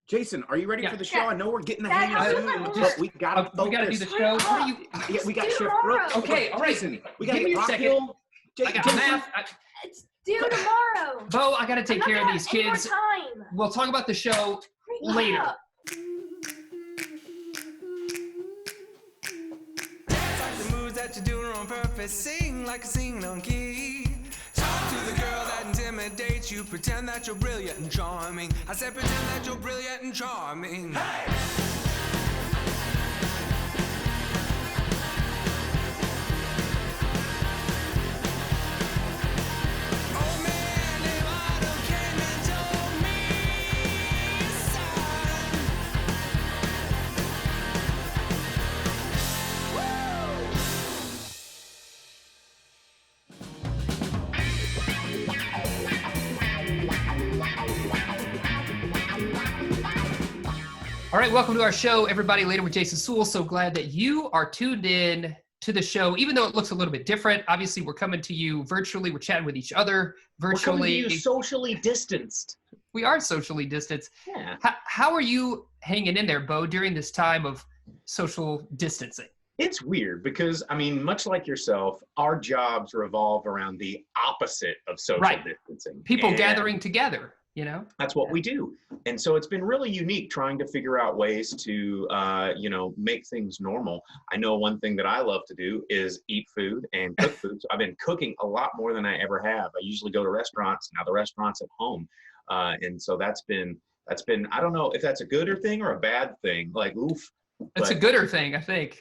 Jason, are you ready for the show? Yeah. I know we're getting the Dad, hang of it, but we gotta focus. We gotta do the show. What are you? Yeah, we got It's Chef tomorrow. Brooks. Okay, all right. Jason, we gotta Give me get a second. Rockhill. I got Jason, math. It's due tomorrow. Bo, I gotta take I'm care not of these gonna have kids. any more time. We'll talk about the show later. Up. Dance like the moves that you're doing on purpose. Sing like a singing on key. Talk to the girl that intimidates you. Pretend that you're brilliant and charming. I said pretend that you're brilliant and charming. Hey! Oh man, if I don't came and told me, son. All right, welcome to our show, everybody. Later with Jason Suel. So glad that you are tuned in to the show, even though it looks a little bit different. Obviously, we're coming to you virtually. We're chatting with each other virtually. We're coming to you socially distanced. We are socially distanced. Yeah. How are you hanging in there, Bo, during this time of social distancing? It's weird because, I mean, much like yourself, our jobs revolve around the opposite of social distancing. People And gathering together, you know? That's what we do. And so it's been really unique trying to figure out ways to, make things normal. I know one thing that I love to do is eat food and cook food. So I've been cooking a lot more than I ever have. I usually go to restaurants. Now the restaurant's at home. And so that's been, I don't know if that's a gooder thing or a bad thing. Like, oof. It's a gooder thing, I think.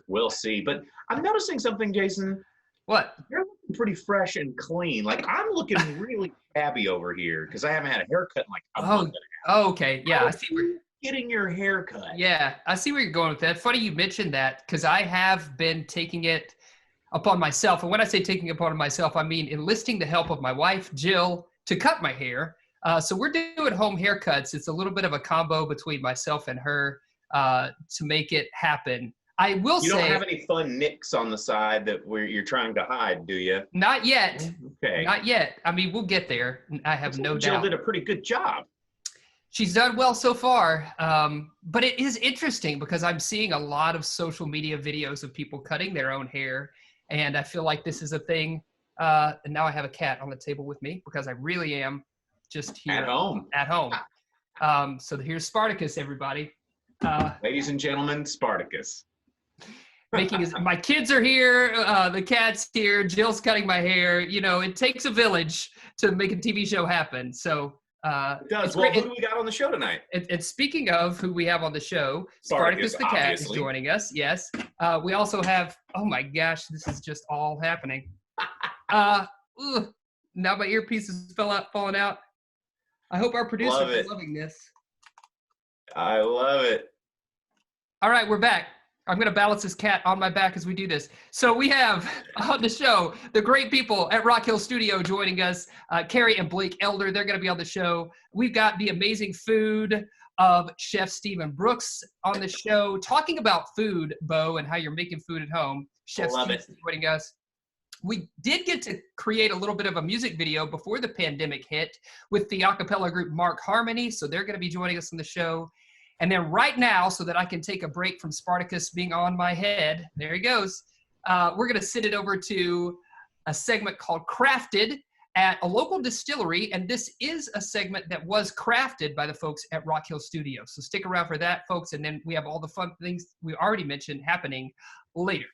We'll see. But I'm noticing something, Jason. What? You're looking pretty fresh and clean. Like, I'm looking really tabby over here because I haven't had a haircut in like a month. Oh, okay. Yeah, I see where getting your haircut. Yeah, I see where you're going with that. Funny you mentioned that because I have been taking it upon myself. And when I say taking it upon myself, I mean enlisting the help of my wife, Jill, to cut my hair. So we're doing home haircuts. It's a little bit of a combo between myself and her to make it happen. I will say— You don't have any fun nicks on the side that you're trying to hide, do you? Not yet. Okay. Not yet. I mean, we'll get there. I have no doubt. Jill did a pretty good job. She's done well so far. But it is interesting because I'm seeing a lot of social media videos of people cutting their own hair. And I feel like this is a thing. And now I have a cat on the table with me because I really am just here. At home. So here's Spartacus, everybody. Ladies and gentlemen, Spartacus. My kids are here. The cat's here. Jill's cutting my hair. You know, it takes a village to make a TV show happen. So it does. Well, who do we got on the show tonight? And speaking of who we have on the show, Spartacus the cat is joining us. Yes. We also have— oh my gosh, this is just all happening. Now my earpiece is falling out. I hope our producer is loving this. I love it. All right, we're back. I'm going to balance this cat on my back as we do this. So we have on the show the great people at Rockhill Studio joining us, Carrie and Blake Elder. They're going to be on the show. We've got the amazing food of Chef Stephen Brooks on the show, talking about food, Bo, and how you're making food at home. Chef Stephen is joining us. We did get to create a little bit of a music video before the pandemic hit with the a cappella group Mark Harmony. So they're going to be joining us on the show. And then right now, so that I can take a break from Spartacus being on my head, there he goes, we're going to send it over to a segment called Crafted at a local distillery. And this is a segment that was crafted by the folks at Rockhill Studios. So stick around for that, folks. And then we have all the fun things we already mentioned happening later.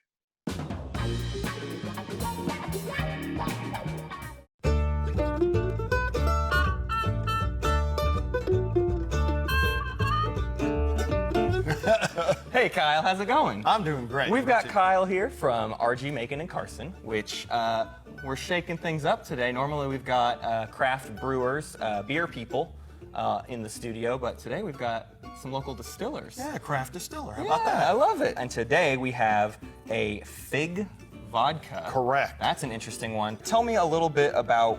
Hey Kyle, how's it going? I'm doing great. We've got Kyle here from RG Macon and Carson, which we're shaking things up today. Normally we've got craft brewers, beer people in the studio, but today we've got some local distillers. Yeah, craft distiller. How about that? I love it. And today we have a fig vodka. Correct. That's an interesting one. Tell me a little bit about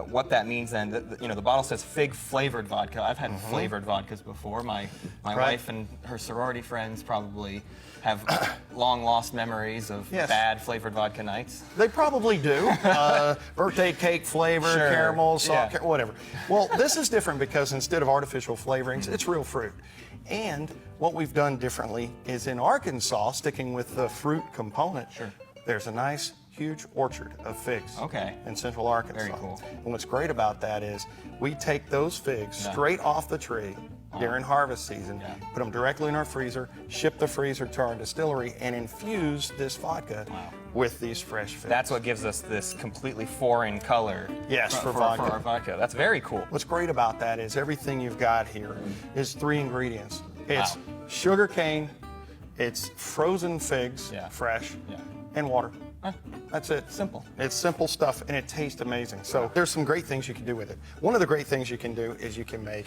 what that means then. The bottle says fig-flavored vodka. I've had flavored vodkas before. My wife and her sorority friends probably have long lost memories of bad flavored vodka nights. They probably do. Birthday cake flavor, caramel, salt, whatever. Well, this is different because instead of artificial flavorings, it's real fruit. And what we've done differently is in Arkansas, sticking with the fruit component, there's a nice, huge orchard of figs in central Arkansas. Very cool. And what's great about that is we take those figs straight off the tree during harvest season, put them directly in our freezer, ship the freezer to our distillery, and infuse this vodka with these fresh figs. That's what gives us this completely foreign color for our vodka. That's very cool. What's great about that is everything you've got here is 3 ingredients. It's sugar cane, it's frozen figs, fresh, and water. That's it. Simple. It's simple stuff, and it tastes amazing. So there's some great things you can do with it. One of the great things you can do is you can make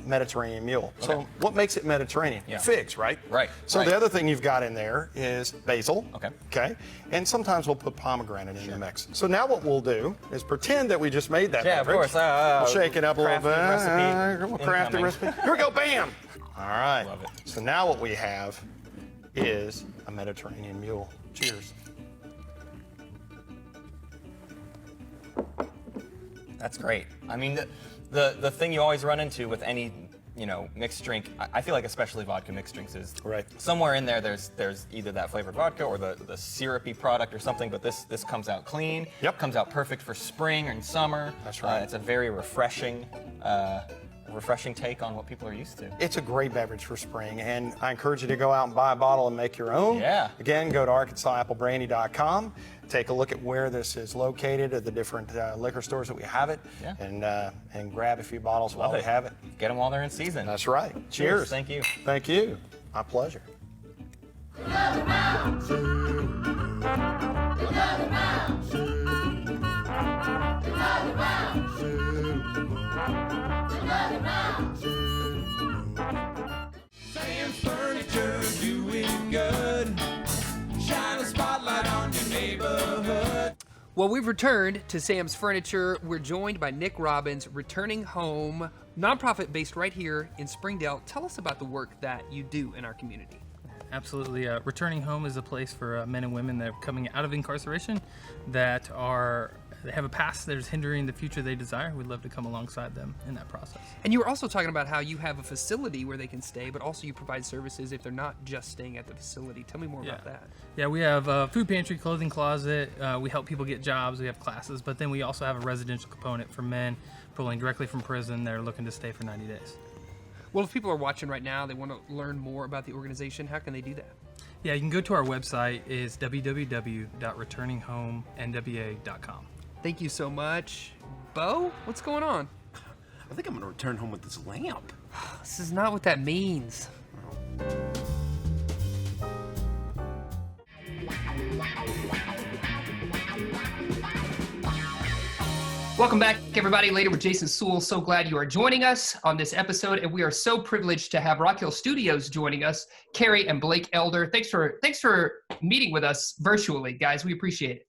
Mediterranean mule. So what makes it Mediterranean? Figs, right? Right. So the other thing you've got in there is basil. Okay. And sometimes we'll put pomegranate in the mix. So now what we'll do is pretend that we just made that Yeah, of beverage. course. We'll shake it up a little bit. Recipe Craft the incoming. recipe. Here we go. Bam. All right. Love it. So now what we have is a Mediterranean mule. Cheers. That's great. I mean, the thing you always run into with any mixed drink, I feel like especially vodka mixed drinks is somewhere in there there's either that flavored vodka or the syrupy product or something, but this comes out clean. Comes out perfect for spring and summer. That's right. It's a very refreshing take on what people are used to. It's a great beverage for spring, and I encourage you to go out and buy a bottle and make your own. Yeah. Again, go to ArkansasAppleBrandy.com. Take a look at where this is located at the different liquor stores that we have it, and grab a few bottles while we have it. Get them while they're in season. That's right. Cheers. Thank you. Thank you. My pleasure. Sam's Furniture doing good. Shine a spotlight on your neighborhood. Well, we've returned to Sam's Furniture. We're joined by Nick Robbins, Returning Home, nonprofit based right here in Springdale. Tell us about the work that you do in our community. Absolutely. Returning Home is a place for men and women that are coming out of incarceration that have a past that is hindering the future they desire. We'd love to come alongside them in that process. And you were also talking about how you have a facility where they can stay, but also you provide services if they're not just staying at the facility. Tell me more about that. Yeah, we have a food pantry, clothing closet. We help people get jobs. We have classes, but then we also have a residential component for men pulling directly from prison. They're looking to stay for 90 days. Well, if people are watching right now, they want to learn more about the organization, how can they do that? Yeah, you can go to our website. It's www.returninghomenwa.com. Thank you so much. Bo, what's going on? I think I'm gonna return home with this lamp. This is not what that means. Welcome back, everybody. Later with Jason Suel. So glad you are joining us on this episode, and we are so privileged to have Rockhill Studios joining us. Carrie and Blake Elder, thanks for meeting with us virtually, guys. We appreciate it.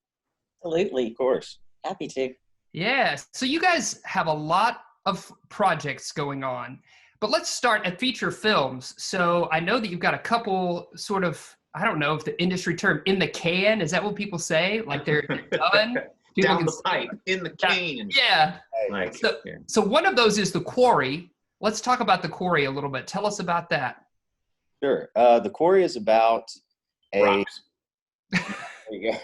Absolutely, of course. Happy to. Yeah. So you guys have a lot of projects going on, but let's start at feature films. So I know that you've got a couple sort of, I don't know if the industry term, in the can, is that what people say? Like they're done? Down the pipe, in the can. Yeah. Like, so one of those is The Quarry. Let's talk about The Quarry a little bit. Tell us about that. Sure. The Quarry is about Rocks. There you go.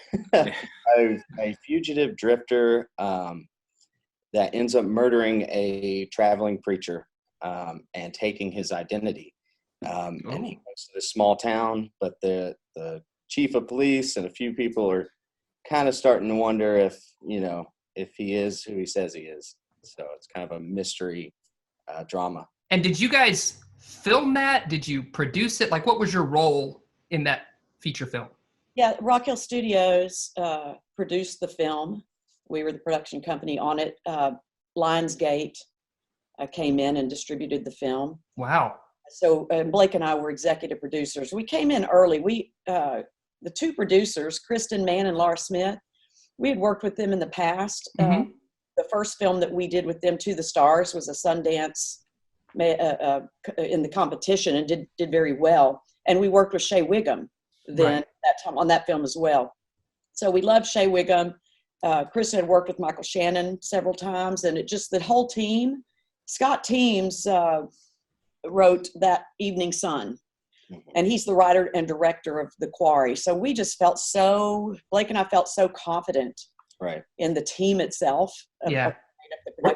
a fugitive drifter that ends up murdering a traveling preacher and taking his identity. And he goes to this small town, but the chief of police and a few people are kind of starting to wonder if he is who he says he is. So it's kind of a mystery drama. And did you guys film that? Did you produce it? Like, what was your role in that feature film? Yeah, Rockhill Studios produced the film. We were the production company on it. Lionsgate came in and distributed the film. Wow. So Blake and I were executive producers. We came in early. the two producers, Kristen Mann and Laura Smith, we had worked with them in the past. Mhm. The first film that we did with them, To the Stars, was a Sundance in the competition and did very well. And we worked with Shea Wiggum then that time on that film as well. So we love Shea Wiggum. Kristen had worked with Michael Shannon several times, and it just, the whole team. Scott Teems wrote That Evening Sun, and he's the writer and director of The Quarry. So we just felt Blake and I felt so confident in the team itself.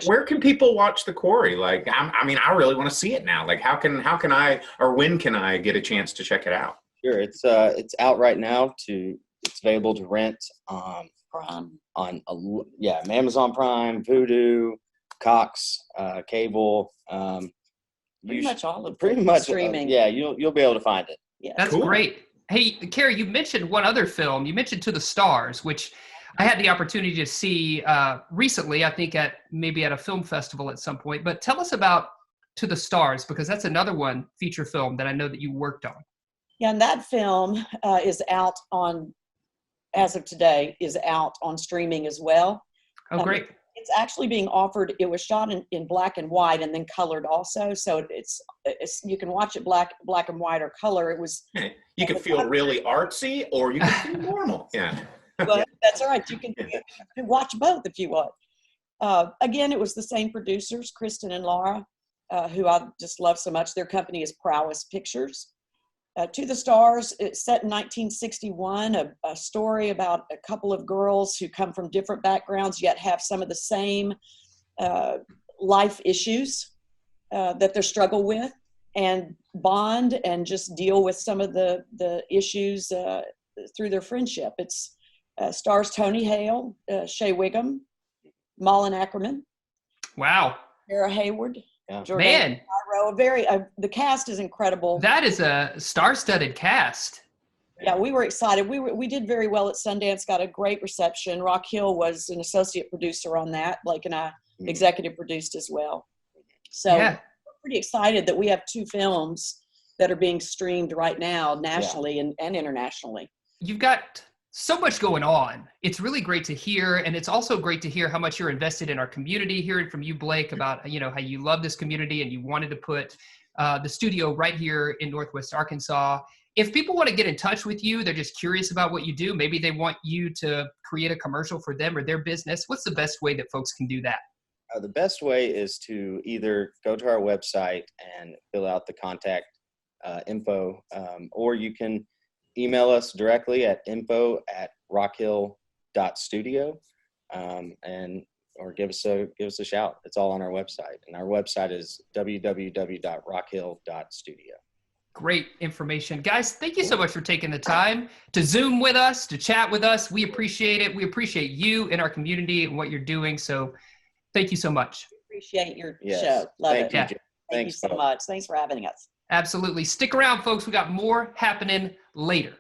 Where can people watch The Quarry? Like, I mean, I really want to see it now. Like, how can I, or when can I get a chance to check it out? Sure, it's out right now. It's available to rent on Amazon Prime, Vudu, Cox, cable. Pretty much all of pretty much streaming. You'll be able to find it. Yeah, That's great. Hey, Carrie, you mentioned one other film. You mentioned To the Stars, which I had the opportunity to see recently, I think maybe at a film festival at some point. But tell us about To the Stars, because that's another one, feature film, that I know that you worked on. Yeah, and that film is out on, as of today, is out on streaming as well. Oh, great. It's actually being offered. It was shot in black and white and then colored also. So it's you can watch it black and white or color. It was. You can feel really artsy, or you can feel normal. Yeah. Well, that's all right. You can watch both if you want. Again, it was the same producers, Kristen and Laura, who I just love so much. Their company is Prowess Pictures. To the Stars, it's set in 1961, a story about a couple of girls who come from different backgrounds yet have some of the same life issues that they struggle with, and bond and just deal with some of the issues through their friendship. It's stars Tony Hale, Shea Wiggum, Malin Ackerman. Wow. Sarah Hayward. Man. The cast is incredible. That is a star-studded cast. Yeah, we were excited. We did very well at Sundance, got a great reception. Rockhill was an associate producer on that. Blake and I executive produced as well. So we're pretty excited that we have two films that are being streamed right now nationally and internationally. You've got so much going on. It's really great to hear, and it's also great to hear how much you're invested in our community. Hearing from you, Blake, about how you love this community and you wanted to put the studio right here in Northwest Arkansas. If people want to get in touch with you, they're just curious about what you do, maybe they want you to create a commercial for them or their business, what's the best way that folks can do that? The best way is to either go to our website and fill out the contact info, or you can email us directly at info@rockhill.studio, or give us a shout. It's all on our website, and our website is www.rockhill.studio. Great information. Guys, thank you so much for taking the time to Zoom with us, to chat with us. We appreciate it. We appreciate you and our community and what you're doing. So thank you so much. Appreciate your show. Love it. Thank you. Thank you so much. Thanks for having us. Absolutely. Stick around, folks. We got more happening later.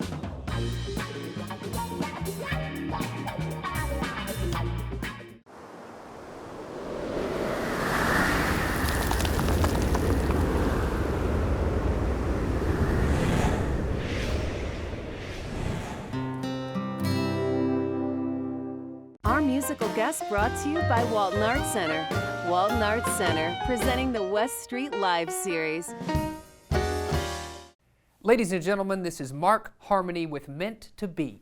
Our musical guest brought to you by Walton Arts Center. Walton Arts Center, presenting the West Street Live series. Ladies and gentlemen, this is Mark Harmony with Meant to Be.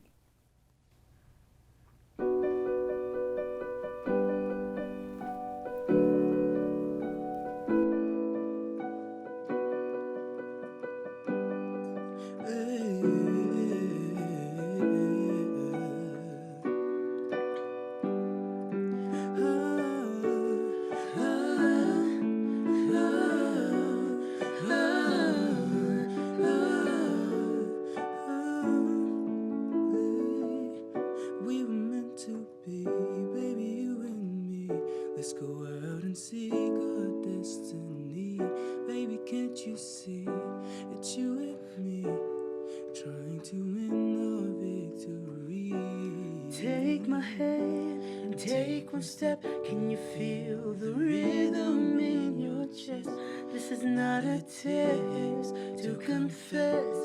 Take my hand and take one step. Can you feel the rhythm in your chest? This is not a test to confess.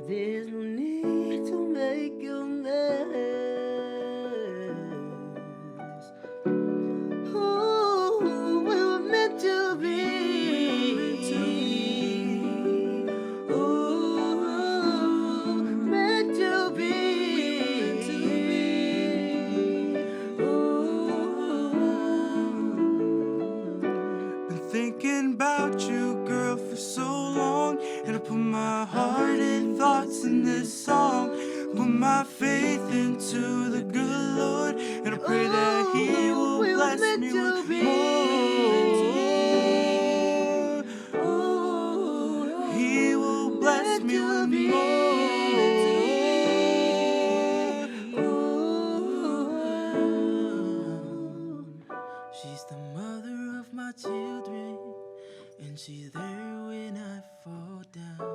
There's no need to make a mess. Ooh, we were meant to be. Ooh, meant to be. Been thinking about you, girl, for so long, and I put my heart and thoughts in this song. Put my faith into the good Lord, and I pray that He will bless me with more. He will bless me with more. She's the mother of my children, and she's there when I fall down.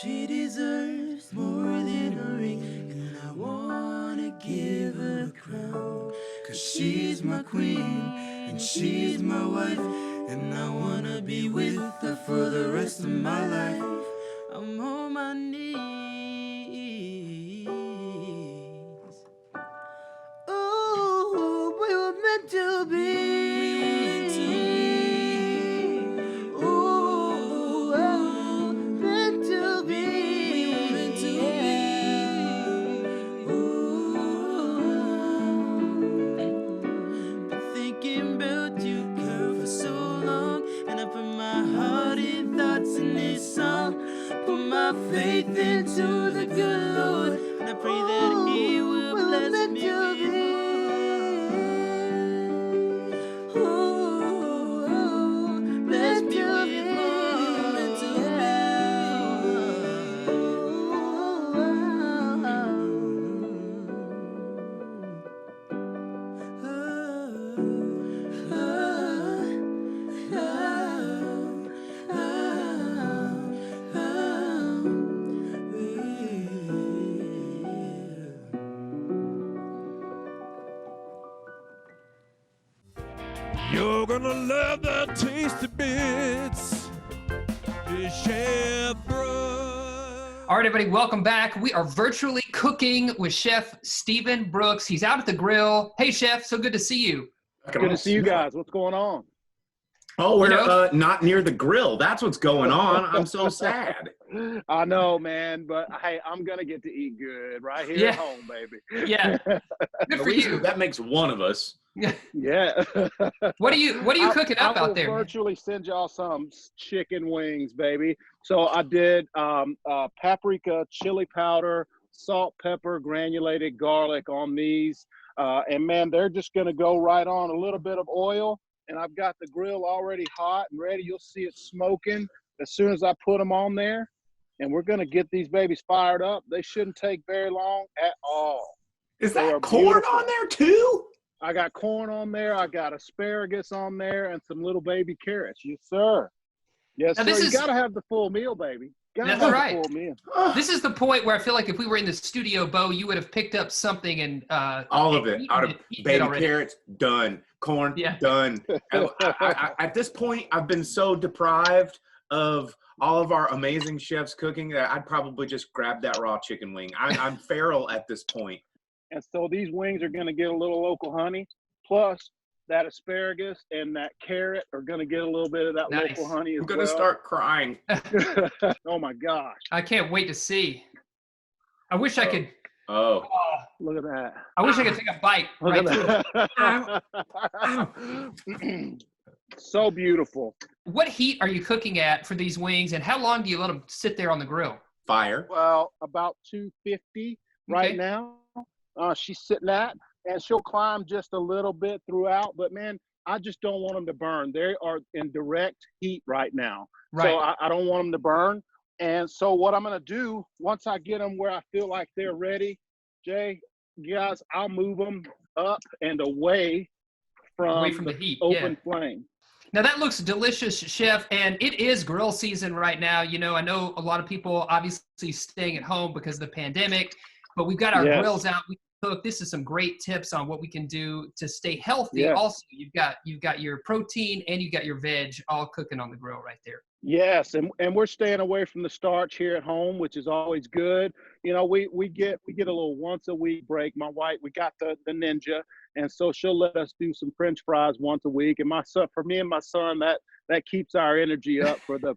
She deserves more than a ring, and I wanna give her a crown. 'Cause she's my queen, and she's my wife, and I wanna be with her for the rest of my life. I'm on my knees. Ooh, we were meant to be. Ooh, meant to be. Ooh, been thinking about you, girl, for so long, and I put my heart and thoughts in this song. Put my faith into the good Lord, and I pray that He will bless me with bless me with You're gonna love the tasty bits. The Chef Brooks. All right, everybody, welcome back. We are virtually cooking with Chef Stephen Brooks. He's out at the grill. Hey, Chef, so good to see you. Good to see you guys. What's going on? Oh, we're not near the grill. That's what's going on. I'm so sad. I know, man, but hey, I'm gonna get to eat good right here at home, baby. Yeah. Good for you. That makes one of us. Yeah. What are you cooking up out there? I will virtually send y'all some chicken wings, baby. So I did paprika, chili powder, salt, pepper, granulated garlic on these. And man, they're just gonna go right on a little bit of oil. And I've got the grill already hot and ready. You'll see it smoking as soon as I put them on there. And we're gonna get these babies fired up. They shouldn't take very long at all. Is that corn on there too? I got corn on there. I got asparagus on there and some little baby carrots. Yes, sir. Yes, Now, sir. this You is- got to have the full meal, baby. Gotta That's have right. the full meal. This is the point where I feel like if we were in the studio, Bo, you would have picked up something and all of it. Out of eaten it baby already. carrots, done. Corn, done. At this point, I've been so deprived of all of our amazing chefs cooking that I'd probably just grab that raw chicken wing. I'm feral at this point. And so these wings are going to get a little local honey, plus that asparagus and that carrot are going to get a little bit of that local honey as I'm gonna well. start crying. Oh my gosh. I can't wait to see. I wish I could. Oh, look at that. I wish I could take a bite Look right at through. So beautiful. What heat are you cooking at for these wings, and how long do you let them sit there on the grill? Fire. Well, about 250 right now. She's sitting at, and she'll climb just a little bit throughout. But man, I just don't want them to burn. They are in direct heat right now. Right. So I don't want them to burn. And so what I'm going to do, once I get them where I feel like they're ready, Jay, guys, I'll move them up and away from the heat, open flame. Now that looks delicious, Chef, and it is grill season right now. You know, I know a lot of people obviously staying at home because of the pandemic, but we've got our grills out. We cook. This is some great tips on what we can do to stay healthy. Yeah. Also, you've got your protein and you got your veg all cooking on the grill right there. Yes, and we're staying away from the starch here at home, which is always good. You know, we get a little once a week break. My wife, we got the Ninja, and so she'll let us do some French fries once a week. And my son, for me and my son, that keeps our energy up for the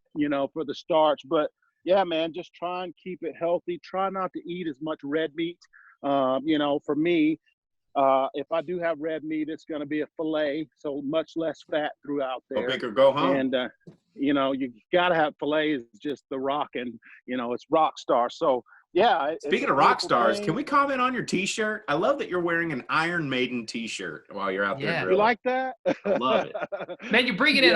for the starch. But yeah, man, just try and keep it healthy. Try not to eat as much red meat. For me, if I do have red meat, it's going to be a filet, so much less fat throughout there. Go big or go home. And you got to have filet is just the rock, and it's rock star. So yeah. Speaking of rock stars, can we comment on your T-shirt? I love that you're wearing an Iron Maiden T-shirt while you're out there. Yeah. Grilling. You like that? I love it. Man, you're bringing in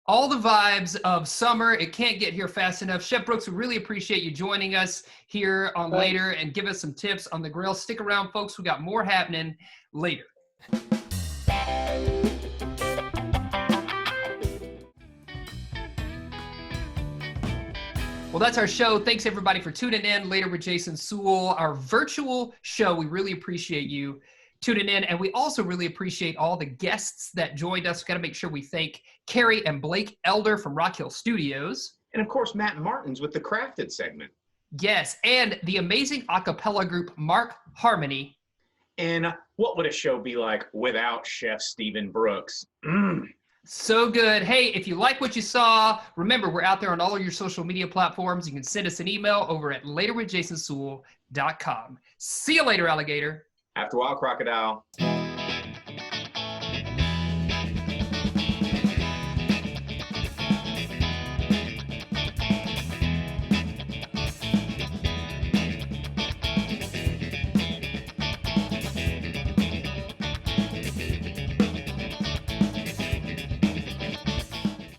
all the vibes of summer. It can't get here fast enough. Chef Brooks, we really appreciate you joining us here on Later and give us some tips on the grill. Stick around, folks. We got more happening later. Well, that's our show. Thanks, everybody, for tuning in. Later with Jason Suel, our virtual show. We really appreciate you tuning in. And we also really appreciate all the guests that joined us. We've got to make sure we thank Carrie and Blake Elder from Rockhill Studios. And, of course, Matt Martins with the Crafted segment. Yes, and the amazing a cappella group Mark Harmony. And what would a show be like without Chef Stephen Brooks? So good. Hey, if you like what you saw, remember, we're out there on all of your social media platforms. You can send us an email over at laterwithjasonsuel.com. See you later, alligator. After a while, crocodile.